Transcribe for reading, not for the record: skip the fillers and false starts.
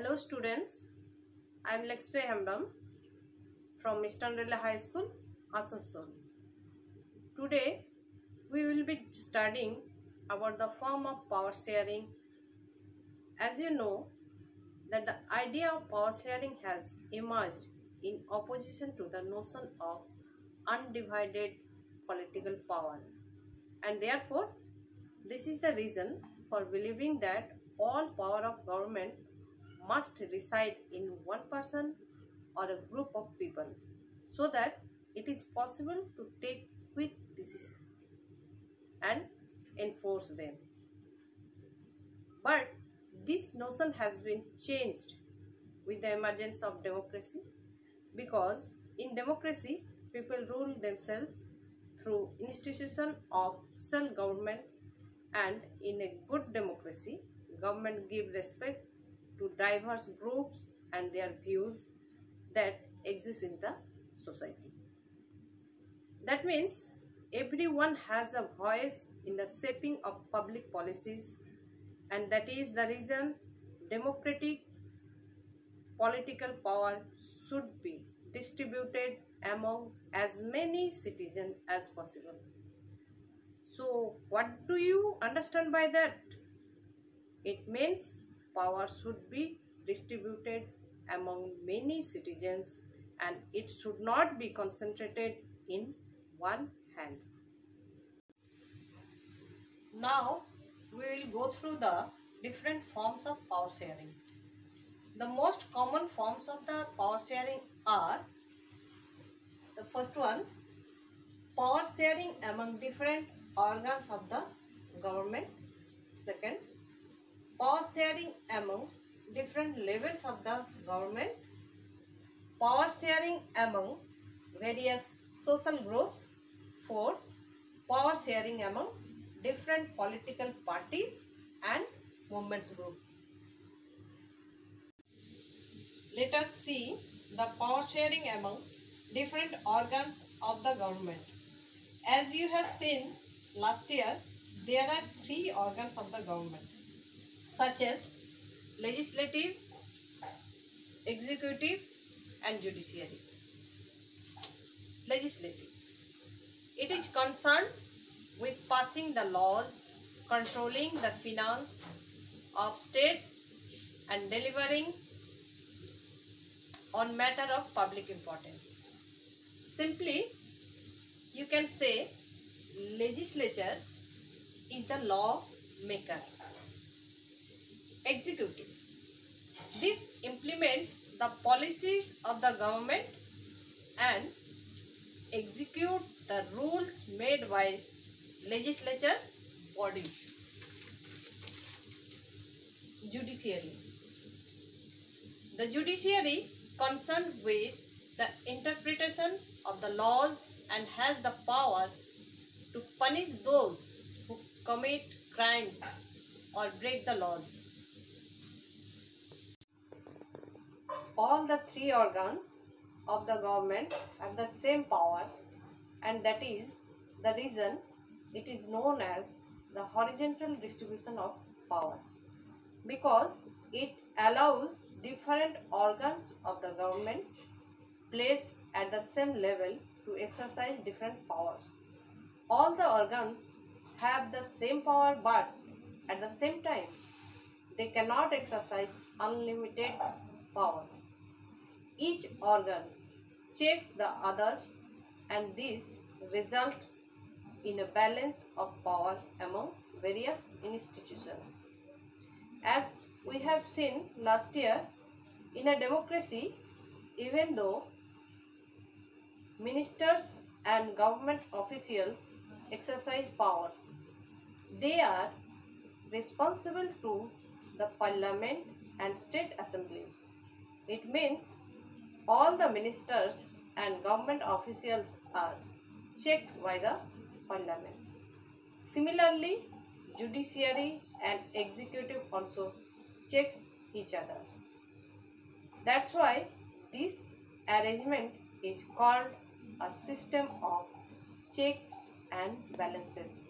Hello students, I am Lexpe Hembam from Eastern Railway High School, Asansol. Today we will be studying about the form of power sharing. As you know that the idea of power sharing has emerged in opposition to the notion of undivided political power, and therefore this is the reason for believing that all power of government must reside in one person or a group of people so that it is possible to take quick decisions and enforce them. But this notion has been changed with the emergence of democracy, because in democracy people rule themselves through institution of self-government, and in a good democracy government give respect to diverse groups and their views that exist in the society. That means everyone has a voice in the shaping of public policies, and that is the reason democratic political power should be distributed among as many citizens as possible. So what do you understand by that? It means power should be distributed among many citizens and it should not be concentrated in one hand. Now we will go through the different forms of power sharing. The most common forms of the power sharing are: the first one, power sharing among different organs of the government. Second, power sharing among different levels of the government. Power sharing among various social groups. Fourth, power sharing among different political parties and movements group. Let us see the power sharing among different organs of the government. As you have seen last year, there are 3 organs of the government, such as legislative, executive and judiciary. Legislative. It is concerned with passing the laws, controlling the finance of state and delivering on matter of public importance. Simply, you can say legislature is the law maker. Executive. This implements the policies of the government and execute the rules made by legislature bodies. Judiciary. The judiciary concerned with the interpretation of the laws and has the power to punish those who commit crimes or break the laws. All the 3 organs of the government have the same power, and that is the reason it is known as the horizontal distribution of power, because it allows different organs of the government placed at the same level to exercise different powers. All the organs have the same power, but at the same time they cannot exercise unlimited power. Each organ checks the others, and this results in a balance of power among various institutions. As we have seen last year, in a democracy, even though ministers and government officials exercise powers, they are responsible to the parliament and state assemblies. It means all the ministers and government officials are checked by the parliament. Similarly, judiciary and executive also checks each other. That's why this arrangement is called a system of check and balances.